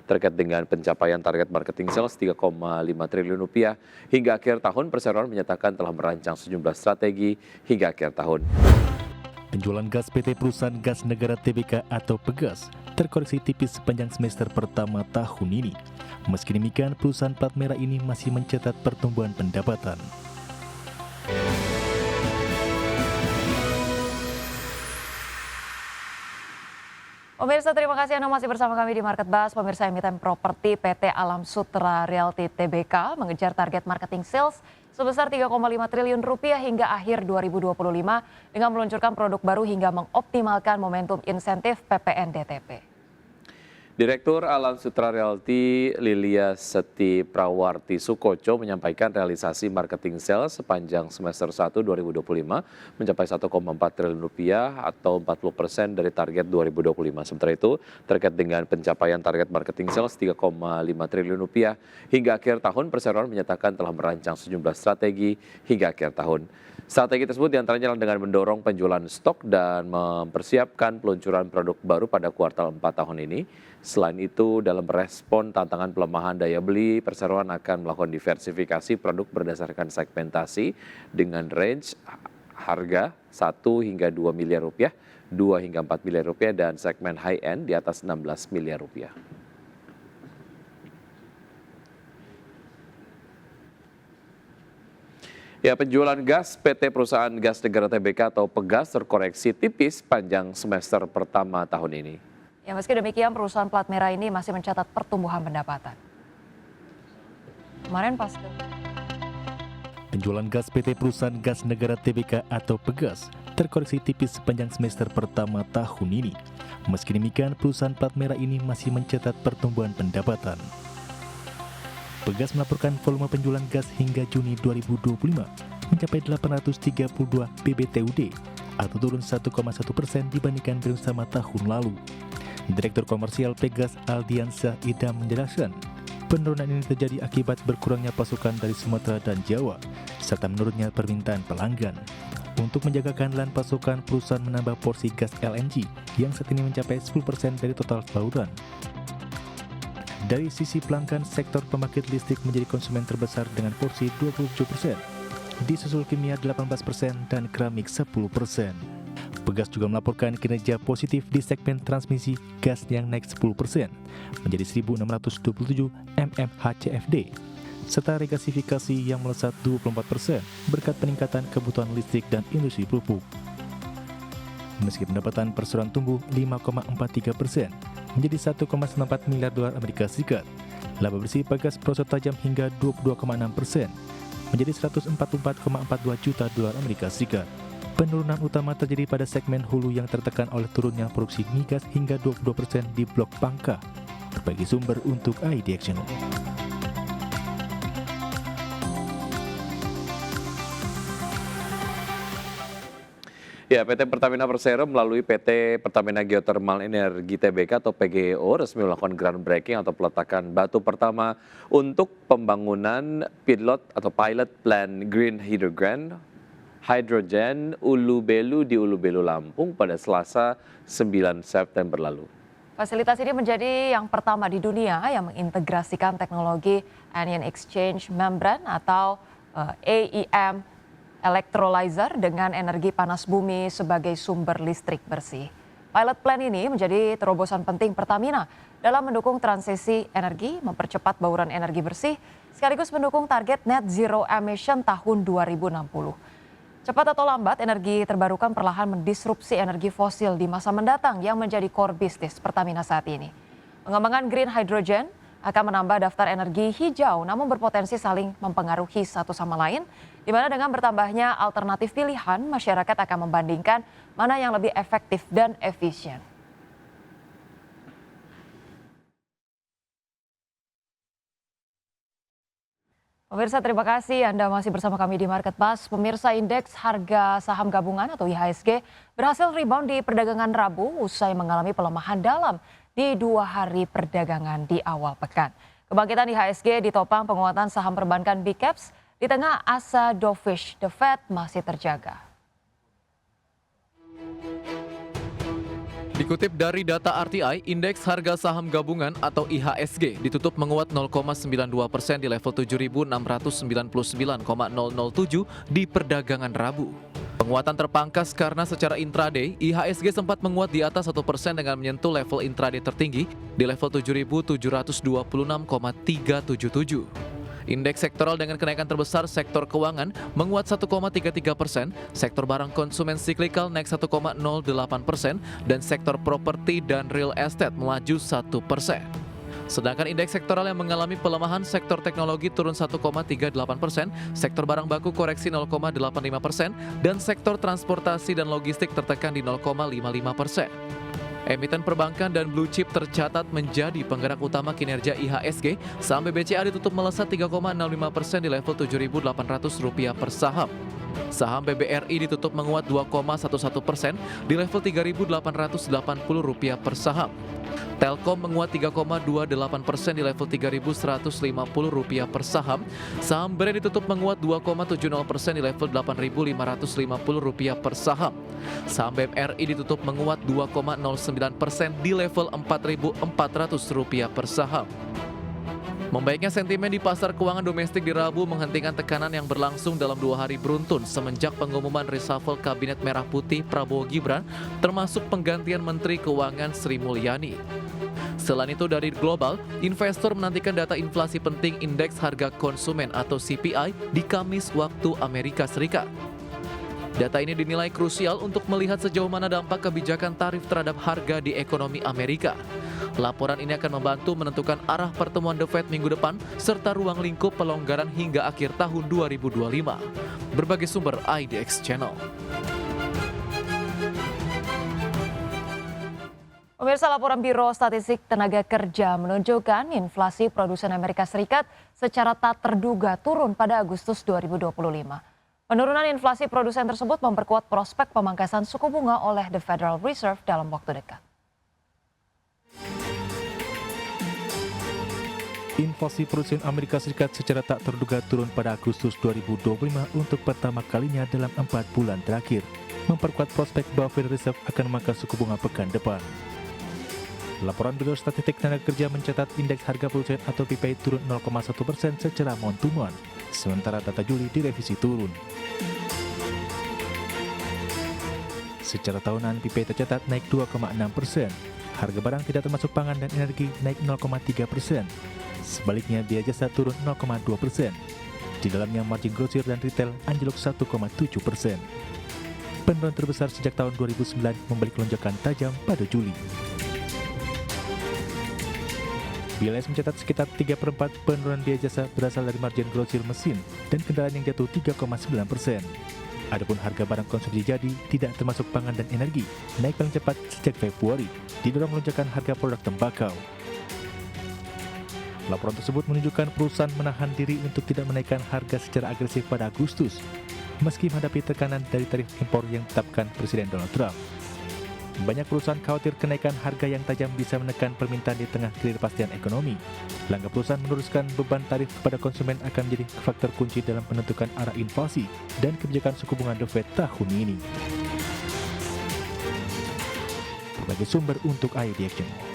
terkait dengan pencapaian target marketing sales 3,5 triliun rupiah. Hingga akhir tahun, perseroan menyatakan telah merancang sejumlah strategi hingga akhir tahun. Penjualan gas PT Perusahaan Gas Negara Tbk atau Pegas terkoreksi tipis sepanjang semester pertama tahun ini. Meski demikian, perusahaan plat merah ini masih mencatat pertumbuhan pendapatan. Pemirsa, terima kasih Anda masih bersama kami di Market Buzz. Pemirsa, emiten properti PT Alam Sutra Realty Tbk mengejar target marketing sales sebesar 3,5 triliun rupiah hingga akhir 2025 dengan meluncurkan produk baru hingga mengoptimalkan momentum insentif PPN DTP. Direktur Alam Sutra Realty Lilia Seti Prawarti Sukoco menyampaikan realisasi marketing sales sepanjang semester 1 2025 mencapai 1,4 triliun rupiah atau 40% dari target 2025. Sementara itu, terkait dengan pencapaian target marketing sales 3,5 triliun rupiah hingga akhir tahun, perseroan menyatakan telah merancang sejumlah strategi hingga akhir tahun. Strategi tersebut diantaranya dengan mendorong penjualan stok dan mempersiapkan peluncuran produk baru pada kuartal 4 tahun ini. Selain itu, dalam merespon tantangan pelemahan daya beli, perseroan akan melakukan diversifikasi produk berdasarkan segmentasi dengan range harga 1 hingga 2 miliar rupiah, 2 hingga 4 miliar rupiah, dan segmen high-end di atas 16 miliar rupiah. Ya, penjualan gas PT Perusahaan Gas Negara Tbk atau Pegas terkoreksi tipis panjang semester pertama tahun ini. Ya, meski demikian, perusahaan plat merah ini masih mencatat pertumbuhan pendapatan. Kemarin pas Penjualan gas PT Perusahaan Gas Negara Tbk atau Pegas terkoreksi tipis sepanjang semester pertama tahun ini. Meski demikian, perusahaan plat merah ini masih mencatat pertumbuhan pendapatan. Pegas melaporkan volume penjualan gas hingga Juni 2025 mencapai 832 BBTUD atau turun 1,1% dibandingkan periode sama tahun lalu. Direktur Komersial Pegas Aldiansyah Idam menjelaskan, penurunan ini terjadi akibat berkurangnya pasokan dari Sumatera dan Jawa, serta menurunnya permintaan pelanggan. Untuk menjaga keandalan pasokan, perusahaan menambah porsi gas LNG yang saat ini mencapai 10% dari total saluran. Dari sisi pelanggan, sektor pembangkit listrik menjadi konsumen terbesar dengan porsi 27%, disusul kimia 18% dan keramik 10%. Pegas juga melaporkan kinerja positif di segmen transmisi gas yang naik 10% menjadi 1.627 mmHCFD, serta regasifikasi yang melesat 24% berkat peningkatan kebutuhan listrik dan industri pupuk. Meski pendapatan perseroan tumbuh 5,43% menjadi 1,94 miliar dolar Amerika Serikat, laba bersih Pegas merosot tajam hingga 22,6% menjadi 144,42 juta dolar Amerika Serikat. Penurunan utama terjadi pada segmen hulu yang tertekan oleh turunnya produksi migas hingga 22% di blok Pangka. Berbagi sumber untuk IDX Channel. Ya, PT Pertamina Persero melalui PT Pertamina Geothermal Energi Tbk atau PGEO resmi melakukan groundbreaking atau peletakan batu pertama untuk pembangunan pilot plant Green Hydrogen Ulu Belu di Ulu Belu, Lampung pada Selasa 9 September lalu. fasilitas ini menjadi yang pertama di dunia yang mengintegrasikan teknologi anion exchange membrane atau AEM electrolyzer dengan energi panas bumi sebagai sumber listrik bersih. Pilot plant ini menjadi terobosan penting Pertamina dalam mendukung transisi energi, mempercepat bauran energi bersih, sekaligus mendukung target net zero emission tahun 2060. Cepat atau lambat, energi terbarukan perlahan mendisrupsi energi fosil di masa mendatang yang menjadi core bisnis Pertamina saat ini. Pengembangan green hydrogen akan menambah daftar energi hijau namun berpotensi saling mempengaruhi satu sama lain, di mana dengan bertambahnya alternatif pilihan, masyarakat akan membandingkan mana yang lebih efektif dan efisien. Pemirsa, terima kasih Anda masih bersama kami di Market Buzz. Pemirsa, indeks harga saham gabungan atau IHSG berhasil rebound di perdagangan Rabu usai mengalami pelemahan dalam di 2 hari perdagangan di awal pekan. Kebangkitan IHSG ditopang penguatan saham perbankan Big Caps di tengah asa dovish the Fed masih terjaga. Dikutip dari data RTI, Indeks Harga Saham Gabungan atau IHSG ditutup menguat 0,92% di level 7.699,007 di perdagangan Rabu. Penguatan terpangkas karena secara intraday, IHSG sempat menguat di atas 1% dengan menyentuh level intraday tertinggi di level 7.726,377. Indeks sektoral dengan kenaikan terbesar sektor keuangan menguat 1,33%, sektor barang konsumen siklikal naik 1,08%, dan sektor properti dan real estate melaju 1%. Sedangkan indeks sektoral yang mengalami pelemahan sektor teknologi turun 1,38%, sektor barang baku koreksi 0,85%, dan sektor transportasi dan logistik tertekan di 0,55%. Emiten perbankan dan blue chip tercatat menjadi penggerak utama kinerja IHSG. Saham BBCA ditutup melesat 3,05% di level Rp7.800 per saham. Saham BBRI ditutup menguat 2,11% di level Rp3.880 per saham. Telkom menguat 3,28% di level Rp3.150 per saham. Saham Brand ditutup menguat 2,70% di level Rp8.550 per saham. Saham BMRI ditutup menguat 2,09% di level Rp4.400 per saham. Membaiknya sentimen di pasar keuangan domestik di Rabu menghentikan tekanan yang berlangsung dalam 2 hari beruntun semenjak pengumuman reshuffle Kabinet Merah Putih Prabowo Gibran, termasuk penggantian Menteri Keuangan Sri Mulyani. Selain itu dari global, investor menantikan data inflasi penting Indeks Harga Konsumen atau CPI di Kamis waktu Amerika Serikat. Data ini dinilai krusial untuk melihat sejauh mana dampak kebijakan tarif terhadap harga di ekonomi Amerika. Laporan ini akan membantu menentukan arah pertemuan The Fed minggu depan serta ruang lingkup pelonggaran hingga akhir tahun 2025. Berbagai sumber IDX Channel. Pemirsa, laporan Biro Statistik Tenaga Kerja menunjukkan inflasi produsen Amerika Serikat secara tak terduga turun pada Agustus 2025. Penurunan inflasi produsen tersebut memperkuat prospek pemangkasan suku bunga oleh The Federal Reserve dalam waktu dekat. Inflasi produsen Amerika Serikat secara tak terduga turun pada Agustus 2025 untuk pertama kalinya dalam 4 bulan terakhir, memperkuat prospek bahwa Federal Reserve akan memangkas suku bunga pekan depan. Laporan Biro Statistik Tenaga Kerja mencatat indeks harga produsen atau PPI turun 0,1% secara month-to-month, sementara data Juli direvisi turun. Secara tahunan PPI tercatat naik 2,6%, harga barang tidak termasuk pangan dan energi naik 0,3%, sebaliknya biaya jasa turun 0,2%. Di dalamnya margin grosir dan retail anjlok 1,7%. Penurunan terbesar sejak tahun 2009 membalik lonjakan tajam pada Juli. BLS mencatat sekitar 3/4 penurunan biaya jasa berasal dari margin grosir mesin dan kendaraan yang jatuh 3,9%. Adapun harga barang konsumsi jadi tidak termasuk pangan dan energi naik paling cepat sejak Februari, didorong lonjakan harga produk tembakau. Laporan tersebut menunjukkan perusahaan menahan diri untuk tidak menaikkan harga secara agresif pada Agustus, meski menghadapi tekanan dari tarif impor yang ditetapkan Presiden Donald Trump. Banyak perusahaan khawatir kenaikan harga yang tajam bisa menekan permintaan di tengah ketidakpastian ekonomi. Langkah perusahaan meneruskan beban tarif kepada konsumen akan menjadi faktor kunci dalam menentukan arah inflasi dan kebijakan suku bunga The Fed tahun ini. Berbagai sumber untuk IDX Channel.